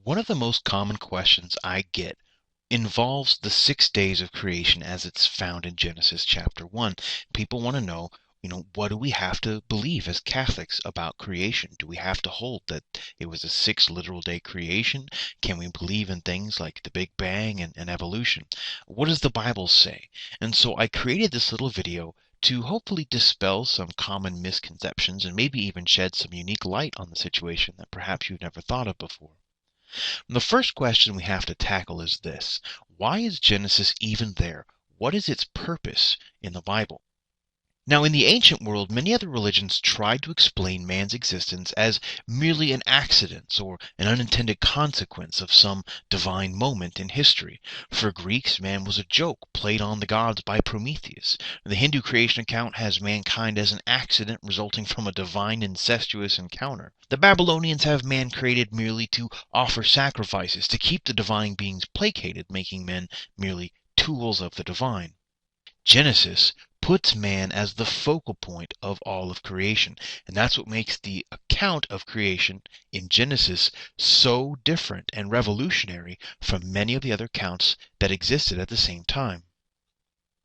One of the most common questions I get involves the 6 days of creation as it's found in Genesis chapter 1. People want to know, what do we have to believe as Catholics about creation? Do we have to hold that it was a 6 literal day creation? Can we believe in things like the Big Bang and evolution? What does the Bible say? And so I created this little video to hopefully dispel some common misconceptions and maybe even shed some unique light on the situation that perhaps you've never thought of before. The first question we have to tackle is this: why is Genesis even there? What is its purpose in the Bible? Now, in the ancient world, many other religions tried to explain man's existence as merely an accident or an unintended consequence of some divine moment in history. For Greeks, man was a joke played on the gods by Prometheus. The Hindu creation account has mankind as an accident resulting from a divine incestuous encounter. The Babylonians have man created merely to offer sacrifices, to keep the divine beings placated, making men merely tools of the divine. Genesis puts man as the focal point of all of creation, and that's what makes the account of creation in Genesis so different and revolutionary from many of the other accounts that existed at the same time.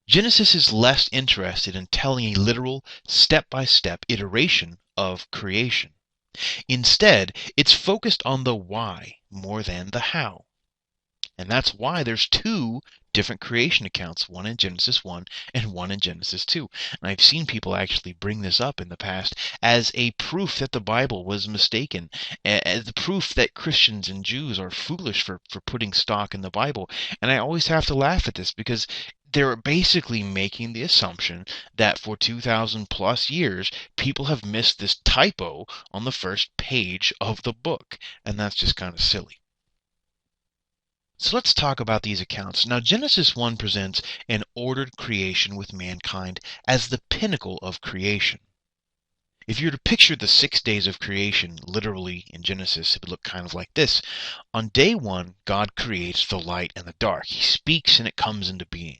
Genesis is less interested in telling a literal, step-by-step iteration of creation. Instead, it's focused on the why more than the how. And that's why there's two different creation accounts, one in Genesis 1 and one in Genesis 2. And I've seen people actually bring this up in the past as a proof that the Bible was mistaken, as the proof that Christians and Jews are foolish for putting stock in the Bible. And I always have to laugh at this because they're basically making the assumption that for 2,000 plus years, people have missed this typo on the first page of the book. And that's just kind of silly. So let's talk about these accounts. Now, Genesis 1 presents an ordered creation with mankind as the pinnacle of creation. If you were to picture the 6 days of creation literally in Genesis, it would look kind of like this. On day 1, God creates the light and the dark. He speaks and it comes into being.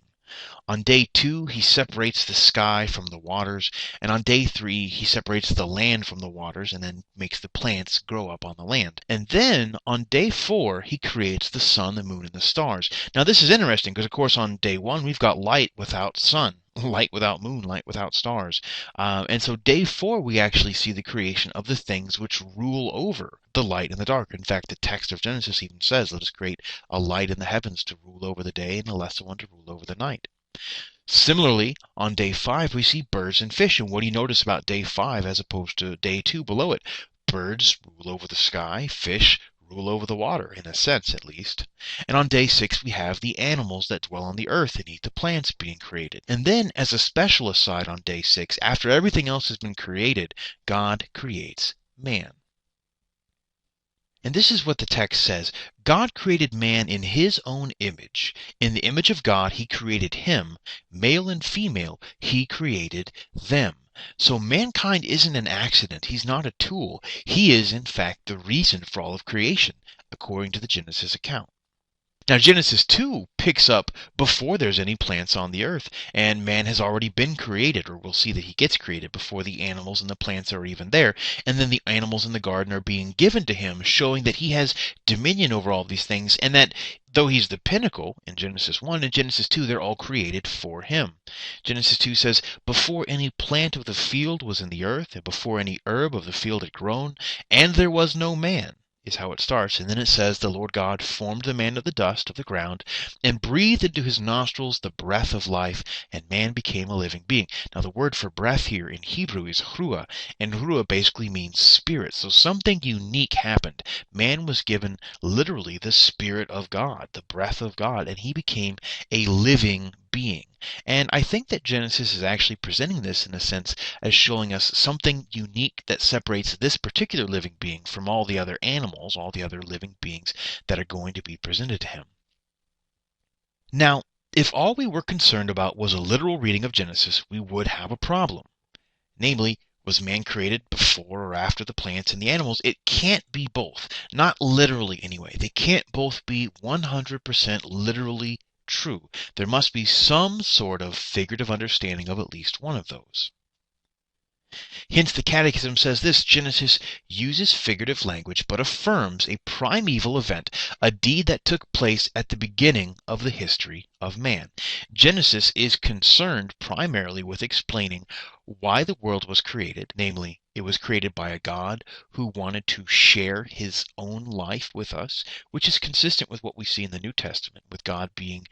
On day 2, he separates the sky from the waters, and on day 3, he separates the land from the waters and then makes the plants grow up on the land. And then on day 4, he creates the sun, the moon, and the stars. Now this is interesting because, of course, on day 1, we've got light without sun, light without moon, light without stars. And so day 4, we actually see the creation of the things which rule over the light and the dark. In fact, the text of Genesis even says, let us create a light in the heavens to rule over the day and a lesser one to rule over the night. Similarly, on day 5, we see birds and fish. And what do you notice about day 5 as opposed to day 2 below it? Birds rule over the sky, fish rule over the water, in a sense at least. And on day 6, we have the animals that dwell on the earth and eat the plants being created. And then, as a special aside on day 6, after everything else has been created, God creates man. And this is what the text says. God created man in his own image. In the image of God, he created him. Male and female, he created them. So mankind isn't an accident. He's not a tool. He is, in fact, the reason for all of creation, according to the Genesis account. Now, Genesis 2 picks up before there's any plants on the earth, and man has already been created, or we'll see that he gets created before the animals and the plants are even there. And then the animals in the garden are being given to him, showing that he has dominion over all these things, and that though he's the pinnacle in Genesis 1 and Genesis 2, they're all created for him. Genesis 2 says, before any plant of the field was in the earth, and before any herb of the field had grown, and there was no man, is how it starts. And then it says, the Lord God formed the man of the dust of the ground and breathed into his nostrils the breath of life, and man became a living being. Now the word for breath here in Hebrew is ruah, and ruah basically means spirit. So something unique happened. Man was given literally the spirit of God, the breath of God, and he became a living being. And I think that Genesis is actually presenting this in a sense as showing us something unique that separates this particular living being from all the other animals, all the other living beings that are going to be presented to him. Now, if all we were concerned about was a literal reading of Genesis, we would have a problem. Namely, was man created before or after the plants and the animals? It can't be both. Not literally anyway. They can't both be 100% literally true. There must be some sort of figurative understanding of at least one of those. Hence, the Catechism says this: Genesis uses figurative language but affirms a primeval event, a deed that took place at the beginning of the history of man. Genesis is concerned primarily with explaining why the world was created, namely, it was created by a God who wanted to share his own life with us, which is consistent with what we see in the New Testament, with God being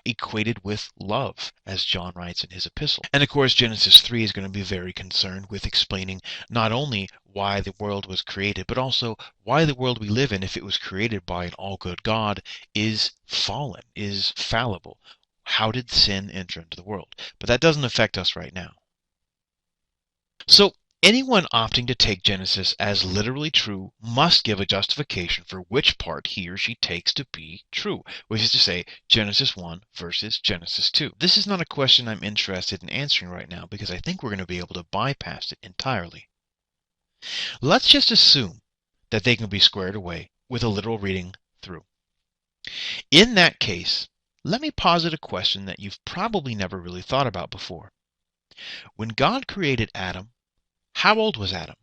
equated with love, as John writes in his epistle. And of course, Genesis 3 is going to be very concerned with explaining not only why the world was created, but also why the world we live in, if it was created by an all-good God, is fallen, is fallible. How did sin enter into the world? But that doesn't affect us right now. So, anyone opting to take Genesis as literally true must give a justification for which part he or she takes to be true, which is to say, Genesis 1 versus Genesis 2. This is not a question I'm interested in answering right now because I think we're going to be able to bypass it entirely. Let's just assume that they can be squared away with a literal reading through. In that case, let me posit a question that you've probably never really thought about before. When God created Adam, how old was Adam?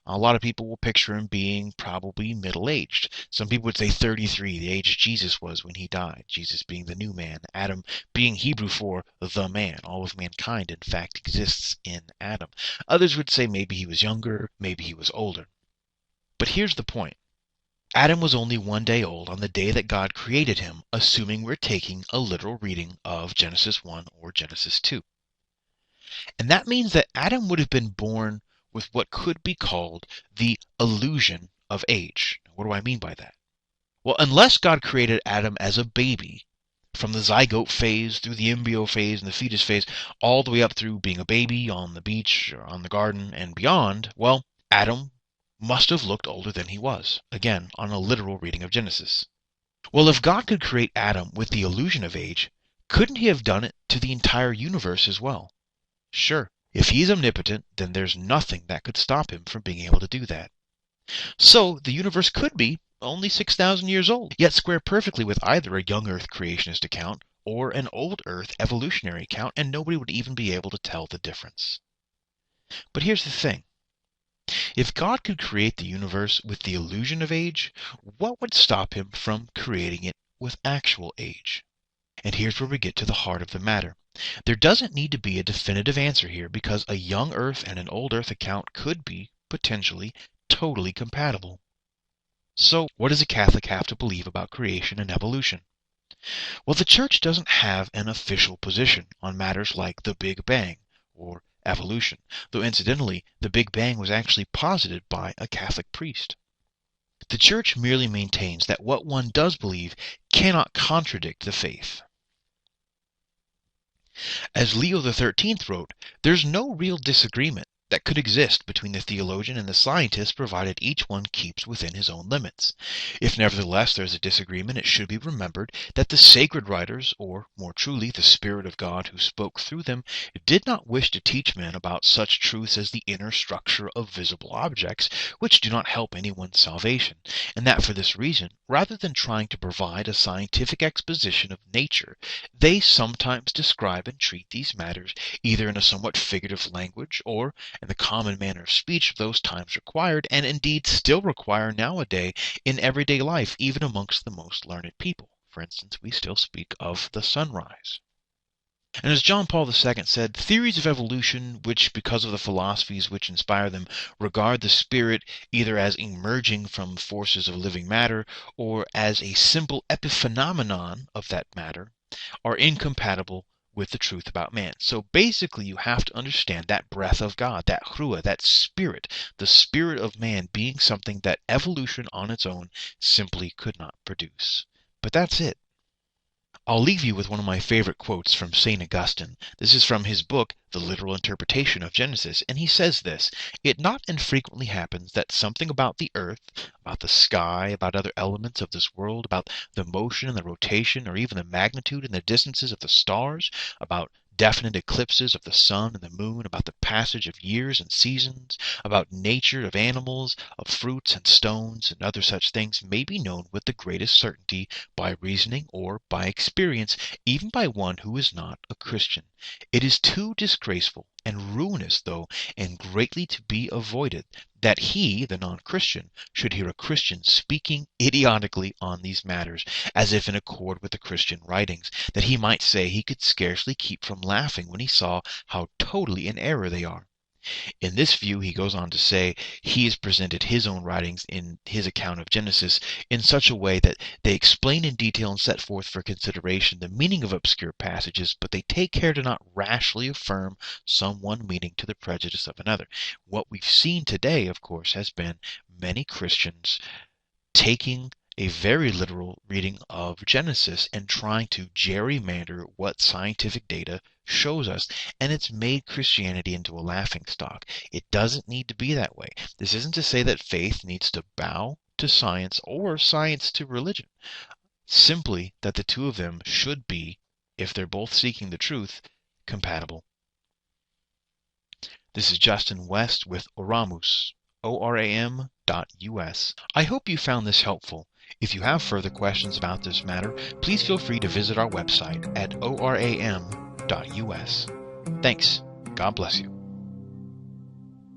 A lot of people will picture him being probably middle-aged. Some people would say 33, the age Jesus was when he died, Jesus being the new man, Adam being Hebrew for the man. All of mankind, in fact, exists in Adam. Others would say maybe he was younger, maybe he was older. But here's the point. Adam was only 1 day old on the day that God created him, assuming we're taking a literal reading of Genesis 1 or Genesis 2. And that means that Adam would have been born with what could be called the illusion of age. What do I mean by that? Well, unless God created Adam as a baby, from the zygote phase through the embryo phase and the fetus phase, all the way up through being a baby on the beach or on the garden and beyond, well, Adam must have looked older than he was, again, on a literal reading of Genesis. Well, if God could create Adam with the illusion of age, couldn't he have done it to the entire universe as well? Sure, if he's omnipotent, then there's nothing that could stop him from being able to do that. So the universe could be only 6,000 years old, yet square perfectly with either a young Earth creationist account or an old Earth evolutionary account, and nobody would even be able to tell the difference. But here's the thing. If God could create the universe with the illusion of age, what would stop him from creating it with actual age? And here's where we get to the heart of the matter. There doesn't need to be a definitive answer here because a young Earth and an old Earth account could be, potentially, totally compatible. So, what does a Catholic have to believe about creation and evolution? Well, the Church doesn't have an official position on matters like the Big Bang or evolution, though incidentally, the Big Bang was actually posited by a Catholic priest. The Church merely maintains that what one does believe cannot contradict the faith. As Leo XIII wrote, there's no real disagreement that could exist between the theologian and the scientist provided each one keeps within his own limits. If nevertheless there's a disagreement, it should be remembered that the sacred writers, or more truly the Spirit of God who spoke through them, did not wish to teach men about such truths as the inner structure of visible objects, which do not help anyone's salvation, and that for this reason, rather than trying to provide a scientific exposition of nature, they sometimes describe and treat these matters either in a somewhat figurative language or and the common manner of speech of those times required, and indeed still require nowadays in everyday life, even amongst the most learned people. For instance, we still speak of the sunrise. And as John Paul II said, theories of evolution, which, because of the philosophies which inspire them, regard the spirit either as emerging from forces of living matter or as a simple epiphenomenon of that matter, are incompatible with the truth about man. So basically you have to understand that breath of God, that Ruah, that spirit, the spirit of man being something that evolution on its own simply could not produce. But that's it. I'll leave you with one of my favorite quotes from St. Augustine. This is from his book, The Literal Interpretation of Genesis, and he says this: "It not infrequently happens that something about the earth, about the sky, about other elements of this world, about the motion and the rotation, or even the magnitude and the distances of the stars, about definite eclipses of the sun and the moon, about the passage of years and seasons, about nature of animals, of fruits and stones, and other such things, may be known with the greatest certainty by reasoning or by experience, even by one who is not a Christian. It is too disgraceful and ruinous though, and greatly to be avoided, that he, the non-Christian, should hear a Christian speaking idiotically on these matters, as if in accord with the Christian writings, that he might say he could scarcely keep from laughing when he saw how totally in error they are. In this view, he goes on to say, he has presented his own writings in his account of Genesis in such a way that they explain in detail and set forth for consideration the meaning of obscure passages, but they take care to not rashly affirm some one meaning to the prejudice of another. What we've seen today, of course, has been many Christians taking a very literal reading of Genesis and trying to gerrymander what scientific data shows us, and it's made Christianity into a laughingstock. It doesn't need to be that way. This isn't to say that faith needs to bow to science or science to religion. Simply that the two of them should be, if they're both seeking the truth, compatible. This is Justin West with Oramus, ORAM.us. I hope you found this helpful. If you have further questions about this matter, please feel free to visit our website at ORAM.us. Thanks. God bless you.